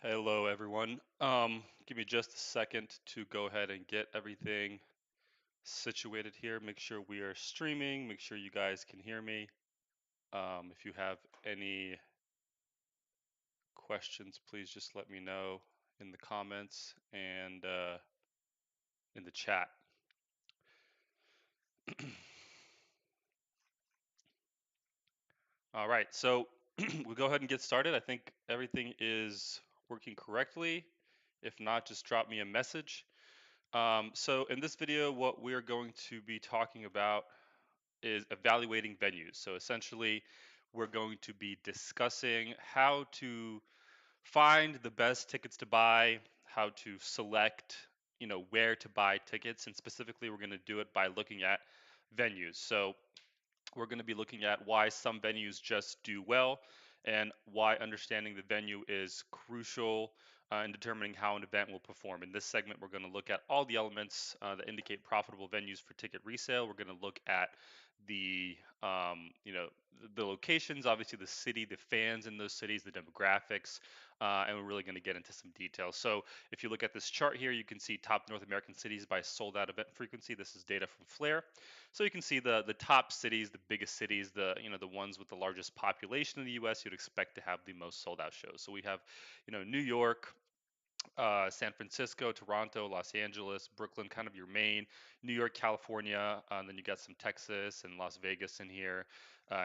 Hello, everyone. Give me just a second to go ahead and get everything situated here. Make sure we are streaming. Make sure you guys can hear me. If you have any questions, please just let me know in the comments and in the chat. All right, so we'll go ahead and get started. I think everything is working correctly. If not, just drop me a message. So in this video, what we're going to be talking about is evaluating venues. So essentially, we're going to be discussing how to find the best tickets to buy, how to select, where to buy tickets, and specifically, we're going to do it by looking at venues. So we're going to be looking at why some venues just do well and why understanding the venue is crucial in determining how an event will perform. In this segment, we're going to look at all the elements that indicate profitable venues for ticket resale. We're going to look at the the locations, obviously the city, the fans in those cities, the demographics, and we're really going to get into some details. So if you look at this chart here, you can see top North American cities by sold out event frequency. This is data from Flair. So you can see the top cities, the biggest cities, the ones with the largest population in the U.S. You'd expect to have the most sold out shows. So we have, New York, San Francisco, Toronto, Los Angeles, Brooklyn, kind of your main, New York, California, and then you got some Texas and Las Vegas in here.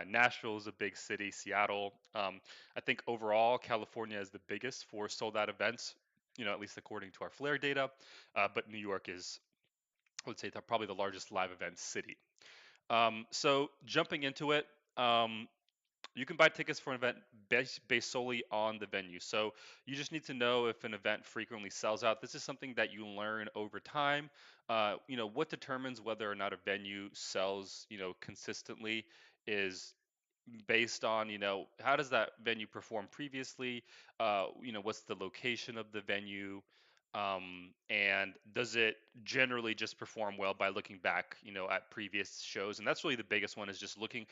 Nashville is a big city, Seattle. I think overall, California is the biggest for sold out events, at least according to our Flair data. But New York is, I would say, probably the largest live event city. So jumping into it, you can buy tickets for an event based solely on the venue. So you just need to know if an event frequently sells out. This is something that you learn over time. What determines whether or not a venue sells, consistently is based on, how does that venue perform previously? What's the location of the venue? And does it generally just perform well by looking back, at previous shows? And that's really the biggest one, is just looking,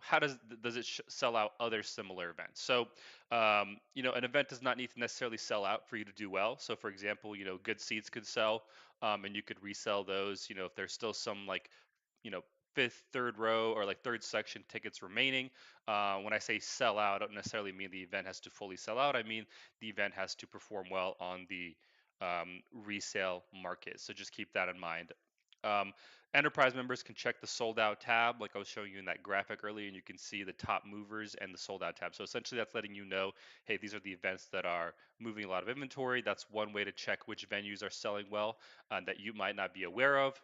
how does it sell out other similar events? So, an event does not need to necessarily sell out for you to do well. So, for example, good seats could sell, and you could resell those. If there's still some like, you know, fifth, third row, or like third section tickets remaining. When I say sell out, I don't necessarily mean the event has to fully sell out. I mean the event has to perform well on the resale market. So just keep that in mind. Um, Enterprise members can check the sold out tab, like I was showing you in that graphic earlier, and you can see the top movers and the sold out tab. So essentially, that's letting you know, hey, these are the events that are moving a lot of inventory. That's one way to check which venues are selling well that you might not be aware of.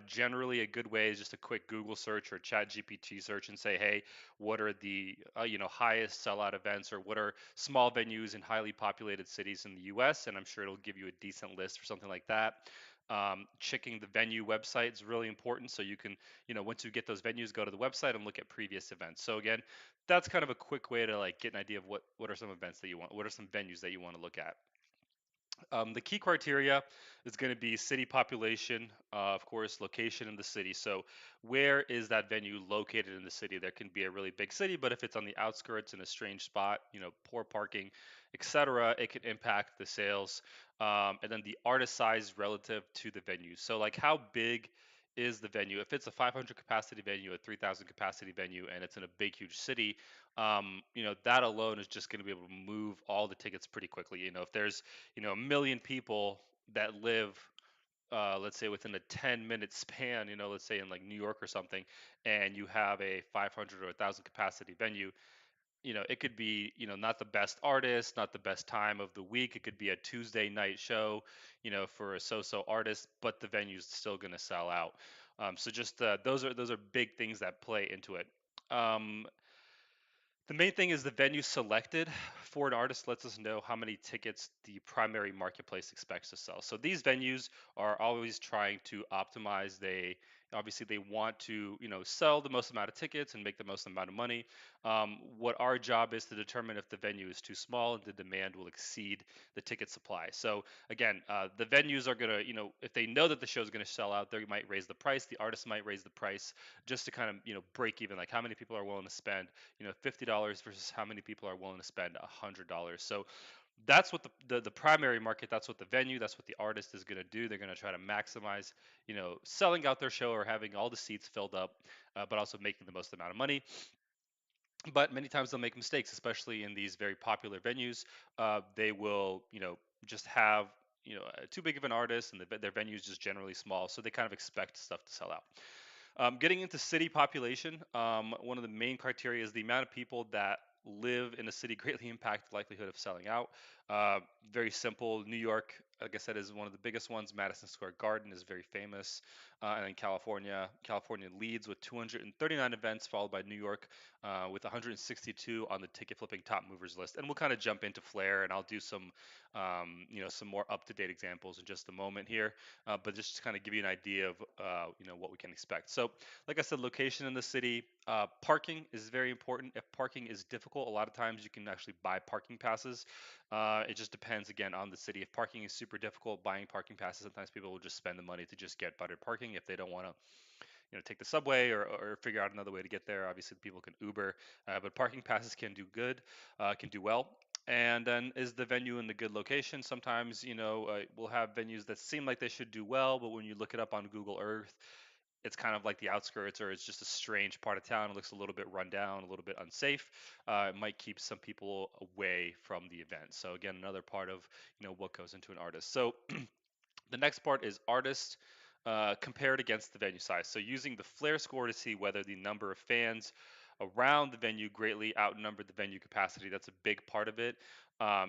Generally, a good way is just a quick Google search or Chat GPT search and say, hey, what are the highest sellout events, or what are small venues in highly populated cities in the U.S. And I'm sure it'll give you a decent list or something like that. Checking the venue website is really important, so you can, once you get those venues, go to the website and look at previous events. So again, that's kind of a quick way to like get an idea of what are some events that you want, what are some venues that you want to look at. The key criteria is going to be city population, of course, location in the city. So, where is that venue located in the city? There can be a really big city, but if it's on the outskirts in a strange spot, poor parking, etc., it could impact the sales. And then the artist size relative to the venue. So, like, how big is the venue? If it's a 500 capacity venue, a 3,000 capacity venue, and it's in a big, huge city, that alone is just going to be able to move all the tickets pretty quickly. If there's a million people that live, let's say within a 10-minute span, let's say in like New York or something, and you have a 500 or 1,000 capacity venue, it could be, not the best artist, not the best time of the week. It could be a Tuesday night show, for a so-so artist, but the venue's still going to sell out. So just those are big things that play into it. Um, the main thing is the venue selected for an artist lets us know how many tickets the primary marketplace expects to sell. So these venues are always trying to optimize. They want to, sell the most amount of tickets and make the most amount of money. What our job is to determine if the venue is too small and the demand will exceed the ticket supply. So again, the venues are gonna, if they know that the show is gonna sell out, they might raise the price. The artist might raise the price just to kind of, break even. Like how many people are willing to spend, $50 versus how many people are willing to spend $100. So That's what the primary market, that's what the venue, that's what the artist is going to do. They're going to try to maximize, selling out their show or having all the seats filled up, but also making the most amount of money. But many times they'll make mistakes, especially in these very popular venues. They will, just have, too big of an artist, and their venue is just generally small, so they kind of expect stuff to sell out. Getting into city population, one of the main criteria is the amount of people that live in a city greatly impact the likelihood of selling out. Uh, Very simple. New York, like I said, is one of the biggest ones. Madison Square Garden is very famous. And then California leads with 239 events, followed by New York with 162 on the ticket flipping top movers list. And we'll kind of jump into Flair, and I'll do some more up to date examples in just a moment here, but just to kind of give you an idea of what we can expect. So, like I said, location in the city, parking is very important. If parking is difficult, a lot of times you can actually buy parking passes. It just depends again on the city. If parking is super difficult, buying parking passes, sometimes people will just spend the money to just get buttered parking if they don't want to take the subway or figure out another way to get there. Obviously, people can Uber, but parking passes can do good, can do well. And then is the venue in the good location? Sometimes, we'll have venues that seem like they should do well, but when you look it up on Google Earth, it's kind of like the outskirts, or it's just a strange part of town. It looks a little bit run down, a little bit unsafe. It might keep some people away from the event. So again, another part of what goes into an artist. So the next part is artist compared against the venue size. So using the Flair score to see whether the number of fans around the venue greatly outnumbered the venue capacity. That's a big part of it.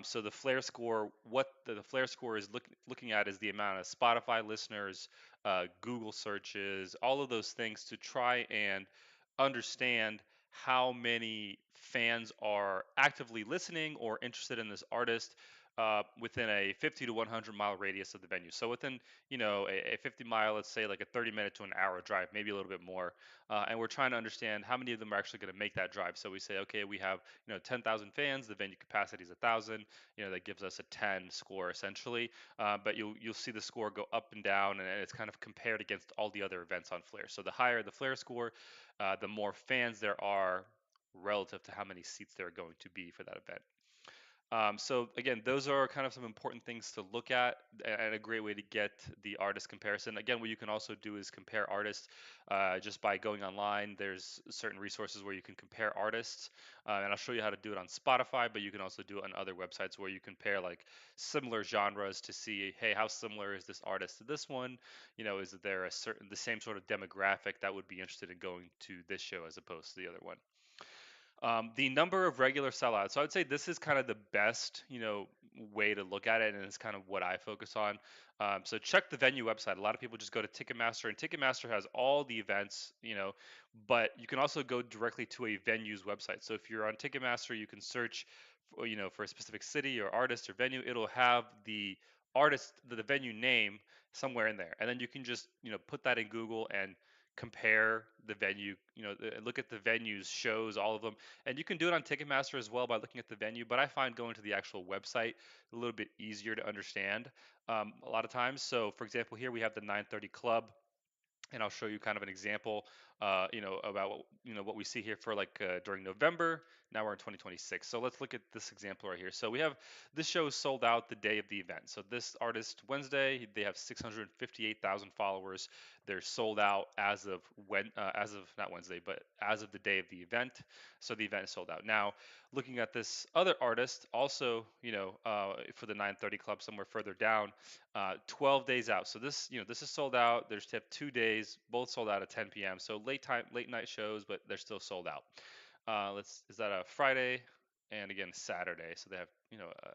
So the Flair score, what the Flair score is looking at is the amount of Spotify listeners, Google searches, all of those things to try and understand how many fans are actively listening or interested in this artist within a 50 to 100-mile radius of the venue. So within, a 50-mile, let's say like a 30-minute to an hour drive, maybe a little bit more. And we're trying to understand how many of them are actually going to make that drive. So we say, okay, we have, 10,000 fans. The venue capacity is 1,000. That gives us a 10 score essentially. But you'll see the score go up and down, and it's kind of compared against all the other events on Flair. So the higher the Flair score, the more fans there are relative to how many seats there are going to be for that event. So again, those are kind of some important things to look at, and a great way to get the artist comparison. Again, what you can also do is compare artists just by going online. There's certain resources where you can compare artists, and I'll show you how to do it on Spotify. But you can also do it on other websites where you compare like similar genres to see, hey, how similar is this artist to this one? Is there the same sort of demographic that would be interested in going to this show as opposed to the other one? The number of regular sellouts. So I would say this is kind of the best, way to look at it, and it's kind of what I focus on. So check the venue website. A lot of people just go to Ticketmaster, and Ticketmaster has all the events, but you can also go directly to a venue's website. So if you're on Ticketmaster, you can search, for a specific city or artist or venue. It'll have the artist, the venue name somewhere in there, and then you can just, put that in Google and compare the venue, look at the venues, shows, all of them. And you can do it on Ticketmaster as well by looking at the venue, but I find going to the actual website a little bit easier to understand a lot of times. So, for example, here we have the 930 Club, and I'll show you kind of an example, about what we see here for like during November. Now we're in 2026, so let's look at this example right here. So we have this show is sold out the day of the event. So this artist Wednesday, they have 658,000 followers. They're sold out as of not Wednesday, but as of the day of the event. So the event is sold out. Now, looking at this other artist, also, for the 930 Club, somewhere further down, 12 days out. So this is sold out. There's tip 2 days, both sold out at 10 p.m. So late night shows, but they're still sold out. Is that a Friday and again Saturday? So they have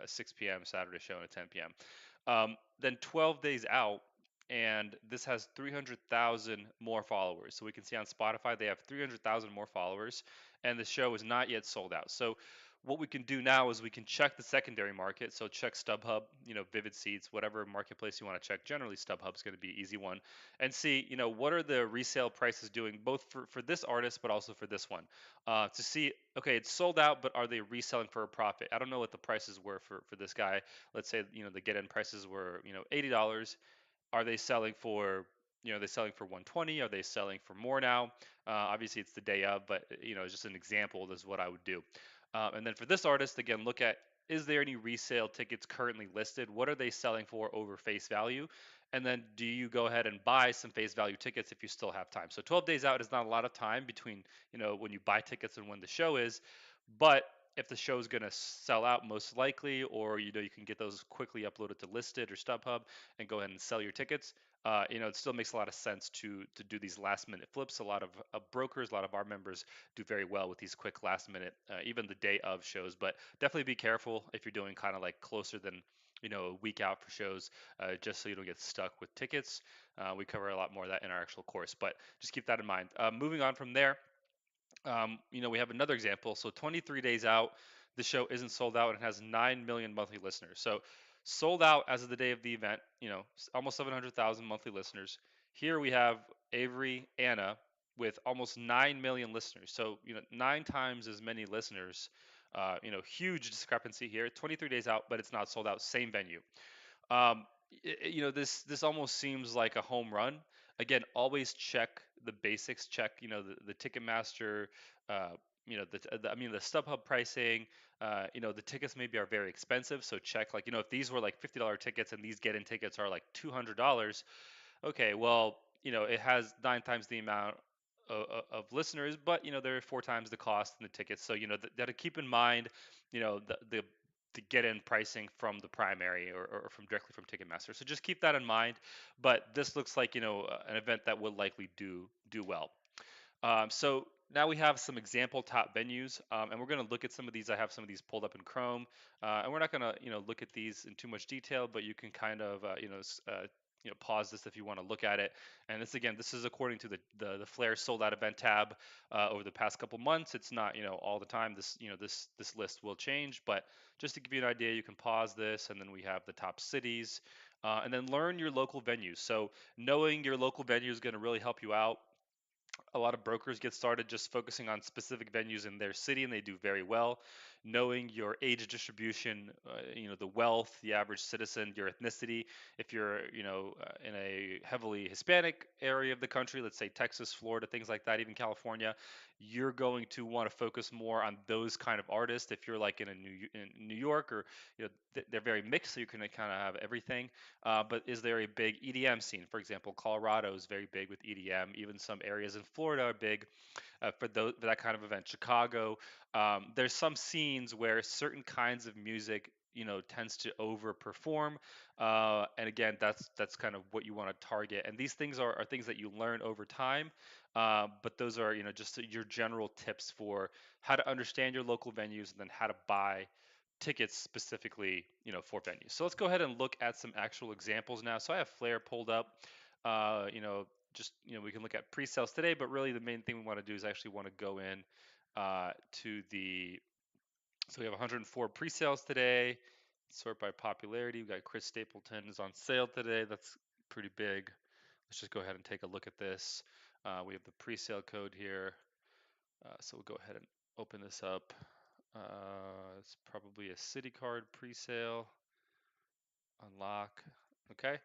a 6 p.m. Saturday show and a 10 p.m. Then 12 days out, and this has 300,000 more followers. So we can see on Spotify they have 300,000 more followers, and the show is not yet sold out. So what we can do now is we can check the secondary market. So check StubHub, Vivid Seats, whatever marketplace you want to check. Generally, StubHub's going to be an easy one, and see, what are the resale prices doing, both for this artist but also for this one, to see, okay, it's sold out, but are they reselling for a profit? I don't know what the prices were for this guy. Let's say, the get-in prices were, $80. Are they selling for, they selling for 120? Are they selling for more now? Obviously, it's the day of, but it's just an example. This is what I would do. And then for this artist, again, look at is there any resale tickets currently listed? What are they selling for over face value? And then do you go ahead and buy some face value tickets if you still have time? So 12 days out is not a lot of time between, when you buy tickets and when the show is, but if the show is going to sell out most likely, or you can get those quickly uploaded to Listed or StubHub and go ahead and sell your tickets, it still makes a lot of sense to do these last minute flips. A lot of brokers, a lot of our members do very well with these quick last minute, even the day of shows. But definitely be careful if you're doing kind of like closer than a week out for shows, just so you don't get stuck with tickets. We cover a lot more of that in our actual course, but just keep that in mind. Moving on from there, we have another example. So 23 days out, the show isn't sold out and has 9 million monthly listeners. So sold out as of the day of the event, almost 700,000 monthly listeners. Here we have Avery Anna with almost 9 million listeners. So, 9 times as many listeners. Huge discrepancy here. 23 days out, but it's not sold out. Same venue. Um, this almost seems like a home run. Again, always check the basics. Check, the Ticketmaster, uh, the StubHub pricing. The tickets maybe are very expensive, so check, like, if these were like $50 tickets and these get-in tickets are like $200. Okay, well, it has 9 times the amount of listeners, but there are 4 times the cost in the tickets. So that to keep in mind, the get-in pricing from the primary, or from directly from Ticketmaster. So just keep that in mind. But this looks like an event that will likely do well. So now we have some example top venues, and we're going to look at some of these. I have some of these pulled up in Chrome, and we're not going to look at these in too much detail, but you can kind of pause this if you want to look at it. And this is according to the Flair sold out event tab over the past couple months. It's not all the time. This list will change, but just to give you an idea, you can pause this, and then we have the top cities, and then learn your local venues. So knowing your local venue is going to really help you out. A lot of brokers get started just focusing on specific venues in their city, and they do very well. Knowing your age distribution, the wealth, the average citizen, your ethnicity. If you're, in a heavily Hispanic area of the country, let's say Texas, Florida, things like that, even California, you're going to want to focus more on those kind of artists. If you're like in New York, or they're very mixed, so you can kind of have everything. But is there a big EDM scene? For example, Colorado is very big with EDM. Even some areas in Florida are big for that kind of event. Chicago, there's some scenes where certain kinds of music, tends to overperform, and again, that's kind of what you want to target. And these things are things that you learn over time, but those are just your general tips for how to understand your local venues and then how to buy tickets specifically, for venues. So let's go ahead and look at some actual examples now. So I have Flair pulled up. Just we can look at pre-sales today, but really the main thing we want to do is actually want to go in to the. So we have 104 pre-sales today. Sort by popularity. We got Chris Stapleton is on sale today. That's pretty big. Let's just go ahead and take a look at this. We have the pre-sale code here. So we'll go ahead and open this up. It's probably a City Card pre-sale. Unlock. Okay.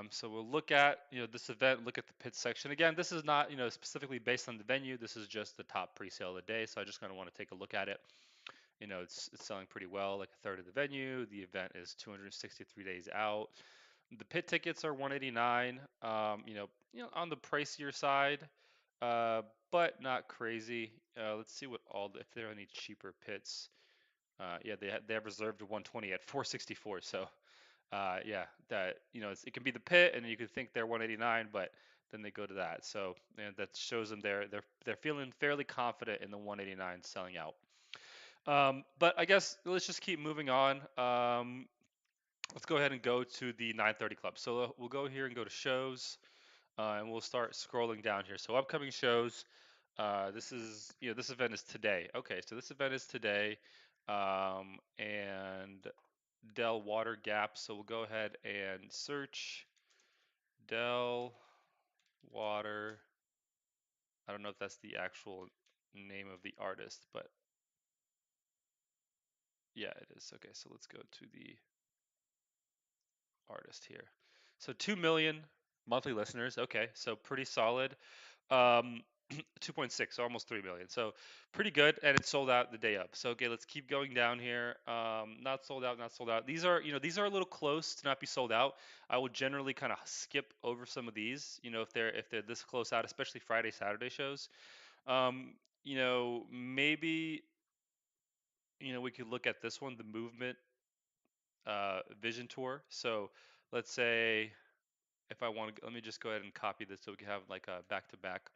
So we'll look at this event, look at the pit section. Again, this is not specifically based on the venue. This is just the top pre-sale of the day. So I just kind of want to take a look at it. It's selling pretty well, like a third of the venue. The event is 263 days out. The pit tickets are 189. On the pricier side, uh, but not crazy. Let's see if there are any cheaper pits. Yeah, they have reserved 120 at 464. So yeah, that it can be the pit, and you could think they're 189, but then they go to that. So that shows them they're feeling fairly confident in the 189 selling out. But I guess let's just keep moving on. Let's go ahead and go to the 9:30 club. So we'll go here and go to shows, and we'll start scrolling down here. So upcoming shows. This event is today. Okay, so this event is today, and Dell Water Gap. So we'll go ahead and search Dell Water. I don't know if that's the actual name of the artist, but yeah, it is. Okay, so let's go to the artist here. So 2 million monthly listeners. Okay, so pretty solid. Um, 2.6, so almost 3 million. So pretty good, and it sold out the day of. So okay, let's keep going down here. Not sold out, not sold out. These are, these are a little close to not be sold out. I will generally kind of skip over some of these, if they're this close out, especially Friday, Saturday shows. Um, Maybe, we could look at this one, the Movement Vision Tour. So let's say if I want to, let me just go ahead and copy this so we can have like a back to back.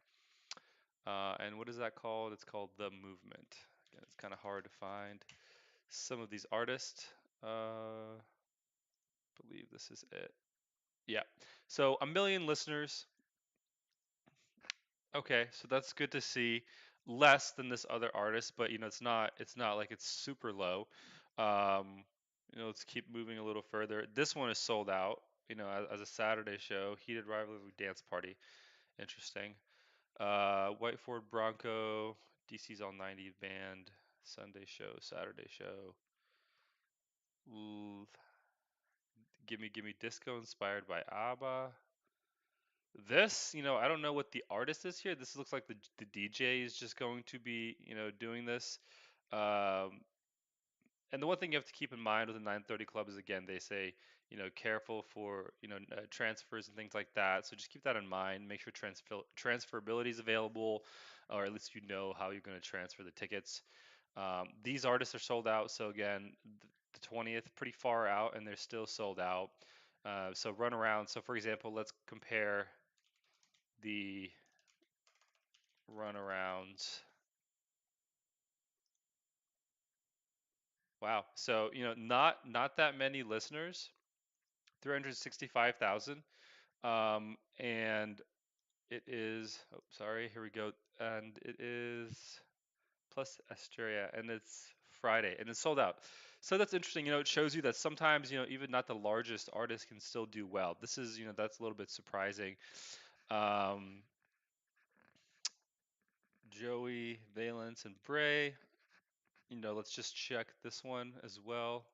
And what is that called? It's called The Movement. Again, it's kind of hard to find some of these artists. Believe this is it. Yeah. So a million listeners. Okay, so that's good to see. Less than this other artist, but it's not like it's super low. Um, let's keep moving a little further. This one is sold out. As a Saturday show, Heated Rivalry Dance Party. Interesting. White Ford Bronco, DC's All 90 Band, Sunday show, Saturday show. L- Gimme Disco inspired by ABBA. This, I don't know what the artist is here. This looks like the DJ is just going to be, doing this. Um, and the one thing you have to keep in mind with the 930 Club is, again, they say, careful for, transfers and things like that. So just keep that in mind. Make sure transferability is available, or at least you know how you're going to transfer the tickets. These artists are sold out. So again, the 20th, pretty far out, and they're still sold out. So run around. So for example, let's compare the runarounds. Wow. So, not that many listeners, 365,000. And it is, oh, sorry, here we go. And it is plus Asteria, and it's Friday, and it's sold out. So that's interesting. It shows you that sometimes, even not the largest artists can still do well. This is, that's a little bit surprising. Um, Joey, Valence, and Bray. Let's just check this one as well.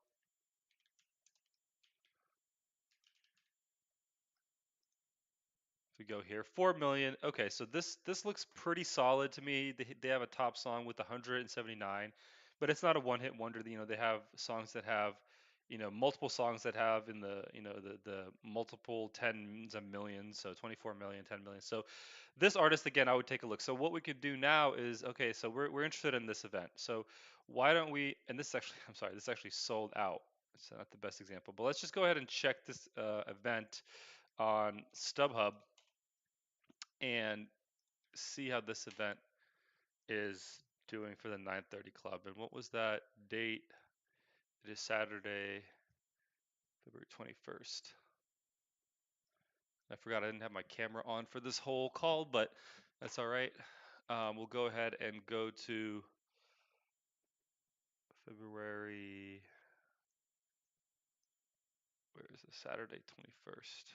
We go here, 4 million. Okay, so this looks pretty solid to me. They have a top song with 179, but it's not a one hit wonder. They have songs that have, multiple songs that have in the multiple tens of millions, so 24 million, 10 million. So this artist, again, I would take a look. So what we could do now is, okay, so we're interested in this event. So why don't we, and this actually, I'm sorry, this actually sold out. It's not the best example, but let's just go ahead and check this event on StubHub and see how this event is doing for the 930 Club. And what was that date? It is Saturday, February 21st. I forgot I didn't have my camera on for this whole call, but that's all right. We'll go ahead and go to February, where is it? Saturday 21st.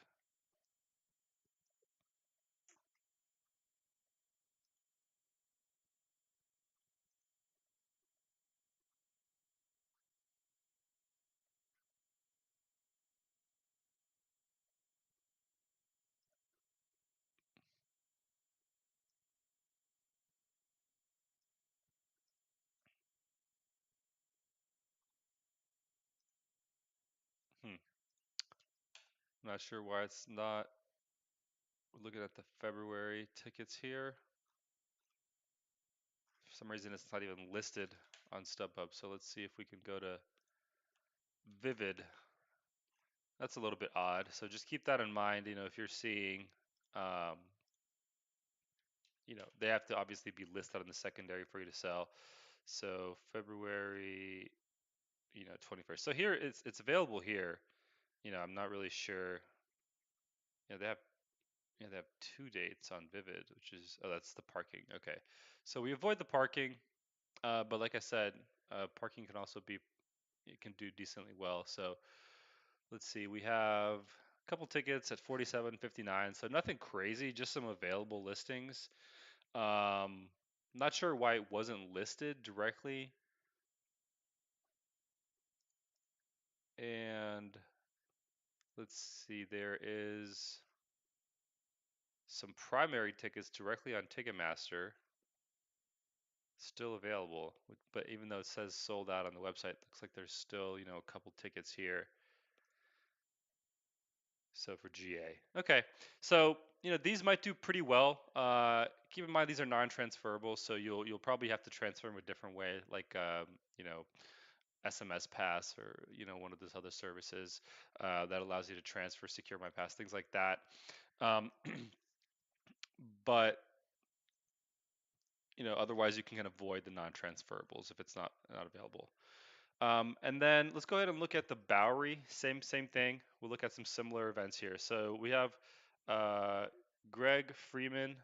Hmm. Not sure why it's not. We're looking at the February tickets here. For some reason, it's not even listed on StubHub. So let's see if we can go to Vivid. That's a little bit odd. So just keep that in mind, if you're seeing, um, they have to obviously be listed on the secondary for you to sell. So February, 21st. So here it's available here. I'm not really sure. They have they have two dates on Vivid, which is, oh, that's the parking. Okay. So we avoid the parking, but like I said, parking can also be, it can do decently well. So let's see, we have a couple tickets at 47.59, so nothing crazy, just some available listings. Um, Not sure why it wasn't listed directly. And let's see, there is some primary tickets directly on Ticketmaster still available. But even though it says sold out on the website, it looks like there's still, a couple tickets here. So for GA. Okay. So, these might do pretty well. Keep in mind these are non-transferable, so you'll probably have to transfer them a different way, like SMS Pass or one of those other services that allows you to transfer Secure My Pass, things like that. Um, but otherwise you can kind of avoid the non-transferables if it's not available. And then let's go ahead and look at the Bowery. Same thing. We'll look at some similar events here. So we have uh, Greg Freeman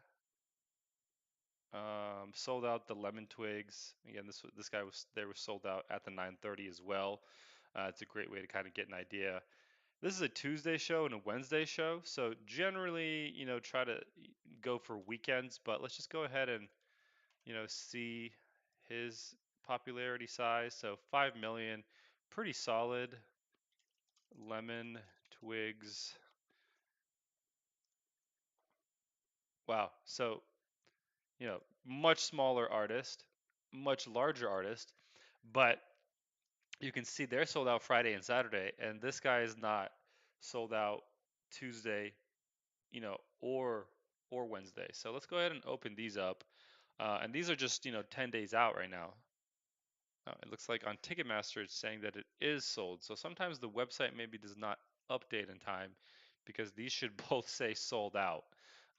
sold out the Lemon Twigs. Again, this guy was sold out at the 9:30 as well. It's a great way to kind of get an idea. This is a Tuesday show and a Wednesday show, so generally, try to go for weekends. But let's just go ahead and see his popularity size. So 5 million, pretty solid. Lemon Twigs. Wow. So, much smaller artist, much larger artist, but you can see they're sold out Friday and Saturday, and this guy is not sold out Tuesday, or Wednesday. So let's go ahead and open these up. And these are just, 10 days out right now. It looks like on Ticketmaster it's saying that it is sold. So sometimes the website maybe does not update in time because these should both say sold out.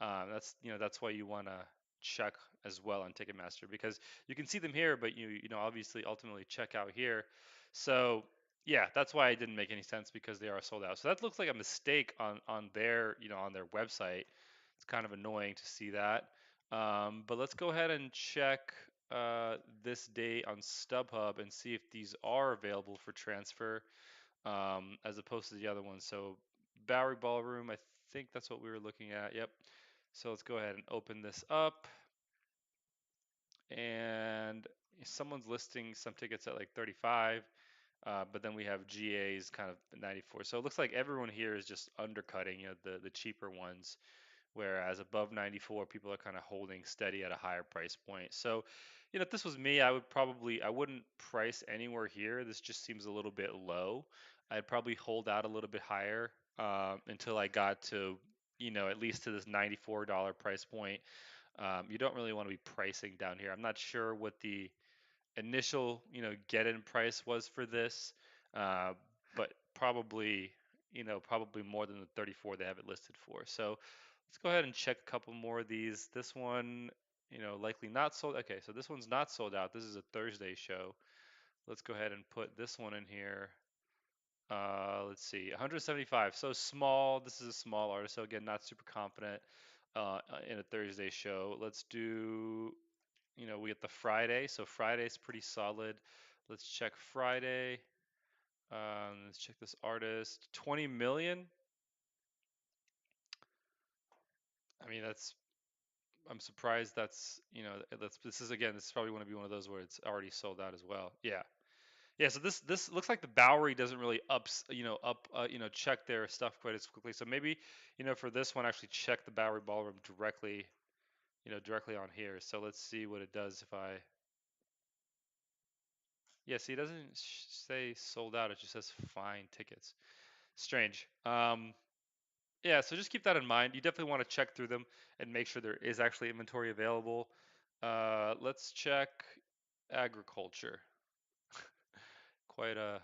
That's why you want to check as well on Ticketmaster because you can see them here, but obviously ultimately check out here. So yeah, that's why it didn't make any sense because they are sold out. So that looks like a mistake on their on their website. It's kind of annoying to see that. But let's go ahead and check this date on StubHub and see if these are available for transfer as opposed to the other ones. So Bowery Ballroom, I think that's what we were looking at. Yep. So let's go ahead and open this up. And someone's listing some tickets at like 35, but then we have GA's kind of 94. So it looks like everyone here is just undercutting, the cheaper ones. Whereas above 94, people are kind of holding steady at a higher price point. So, if this was me, I wouldn't price anywhere here. This just seems a little bit low. I'd probably hold out a little bit higher until I got to, at least to this $94 price point. You don't really want to be pricing down here. I'm not sure what the initial, get-in price was for this, uh, but probably, probably more than the 34 they have it listed for. So let's go ahead and check a couple more of these. This one, likely not sold. Okay, so this one's not sold out. This is a Thursday show. Let's go ahead and put this one in here. Let's see, 175. So small. This is a small artist. So again, not super confident in a Thursday show. Let's do, we get the Friday. So Friday's pretty solid. Let's check Friday. Let's check this artist. 20 million. I mean, I'm surprised this is probably going to be one of those where it's already sold out as well. Yeah. Yeah, so this looks like the Bowery doesn't really check their stuff quite as quickly. So maybe, for this one actually check the Bowery Ballroom directly, directly on here. So let's see what it does if I Yeah, see, it doesn't say sold out. It just says fine tickets. Strange. Yeah, so just keep that in mind. You definitely want to check through them and make sure there is actually inventory available. Let's check agriculture. Quite a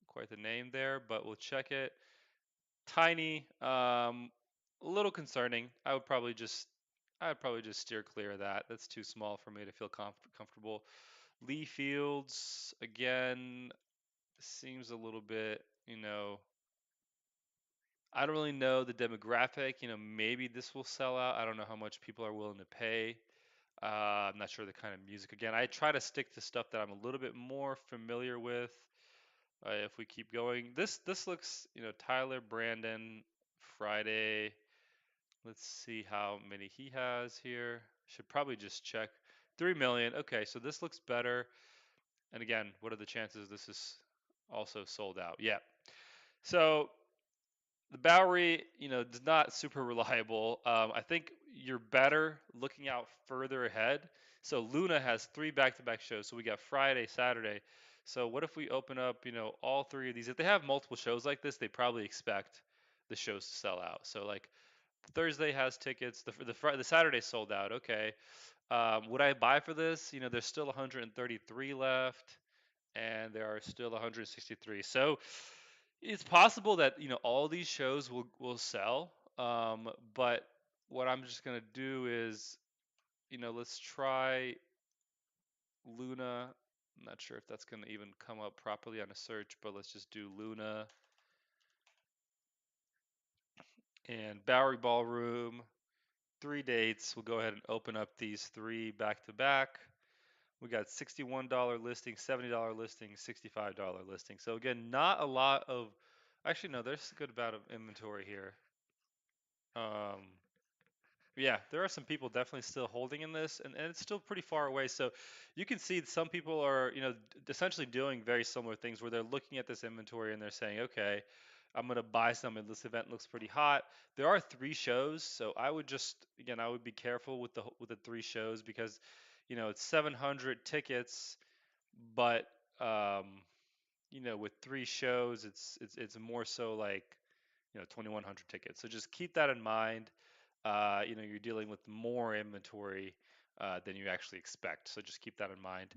quite the name there, but we'll check it. Tiny, a little concerning. I would probably just steer clear of that. That's too small for me to feel comfortable. Lee Fields again seems a little bit, I don't really know the demographic. Maybe this will sell out. I don't know how much people are willing to pay. I'm not sure the kind of music. Again, I try to stick to stuff that I'm a little bit more familiar with. If we keep going, this looks, Tyler Brandon, Friday. Let's see how many he has here. Should probably just check. 3 million. Okay, so this looks better. And again, what are the chances this is also sold out? Yeah. So The Bowery, is not super reliable. I think you're better looking out further ahead. So Luna has three back-to-back shows. So we got Friday, Saturday. So what if we open up, all three of these? If they have multiple shows like this, they probably expect the shows to sell out. So like Thursday has tickets. The Saturday sold out. Okay. Would I buy for this? There's still 133 left, and there are still 163. So it's possible that all these shows will sell. But what I'm just gonna do is let's try Luna. I'm not sure if that's gonna even come up properly on a search, but let's just do Luna and Bowery Ballroom. Three dates. We'll go ahead and open up these three back to back. We got $61 listing, $70 listing, $65 listing. So again, not a lot of, actually no, there's a good amount of inventory here. Um, yeah, there are some people definitely still holding in this, and it's still pretty far away. So you can see some people are, essentially doing very similar things where they're looking at this inventory and they're saying, okay, I'm gonna buy some, and this event looks pretty hot. There are three shows, so I would just, again, I would be careful with the three shows because, it's 700 tickets, but um, with three shows, it's more so like 2,100 tickets. So just keep that in mind. You're dealing with more inventory than you actually expect. So just keep that in mind.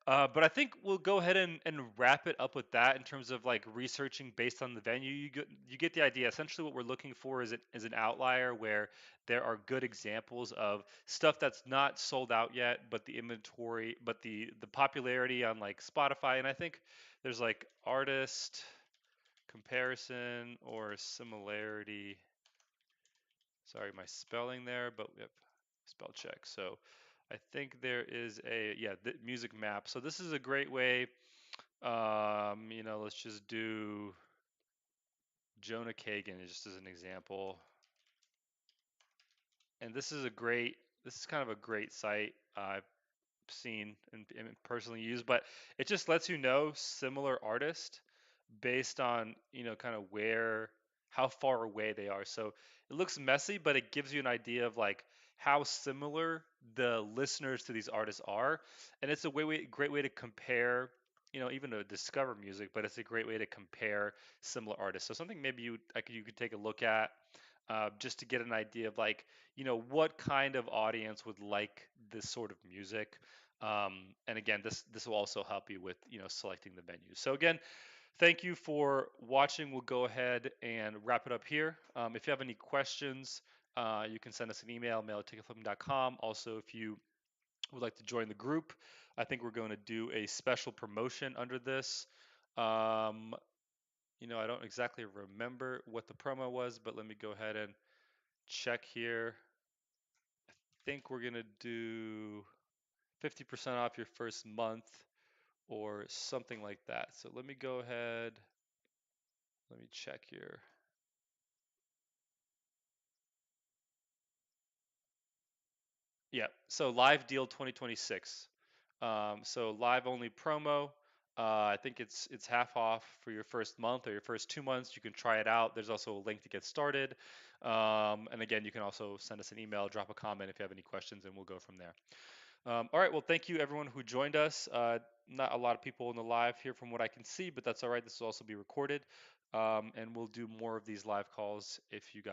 But I think we'll go ahead and wrap it up with that in terms of like researching based on the venue. You get the idea. Essentially, what we're looking for is an outlier where there are good examples of stuff that's not sold out yet, but the inventory, but the popularity on like Spotify, and I think there's like artist comparison or similarity. Sorry, my spelling there, but yep, spell check. So I think there is the music map. So this is a great way. Let's just do Jonah Kagan just as an example. And this is kind of a great site I've seen and personally used, but it just lets you know similar artists based on kind of how far away they are. So it looks messy, but it gives you an idea of like how similar the listeners to these artists are, and it's a great way to compare, even to discover music, but it's a great way to compare similar artists. So something maybe you could take a look at, just to get an idea of like what kind of audience would like this sort of music. And again, this will also help you with selecting the venue. So again, thank you for watching. We'll go ahead and wrap it up here. If you have any questions, you can send us an email, mail@ticketflipping.com. Also, if you would like to join the group, I think we're going to do a special promotion under this. Um, I don't exactly remember what the promo was, but let me go ahead and check here. I think we're going to do 50% off your first month or something like that. So let me go ahead. Let me check here. Yeah, so live deal 2026. So live only promo. I think it's half off for your first month or your first 2 months. You can try it out. There's also a link to get started. And again, you can also send us an email, drop a comment if you have any questions, and we'll go from there. All right, well, thank you everyone who joined us. Not a lot of people in the live here from what I can see, but that's all right. This will also be recorded. And we'll do more of these live calls if you guys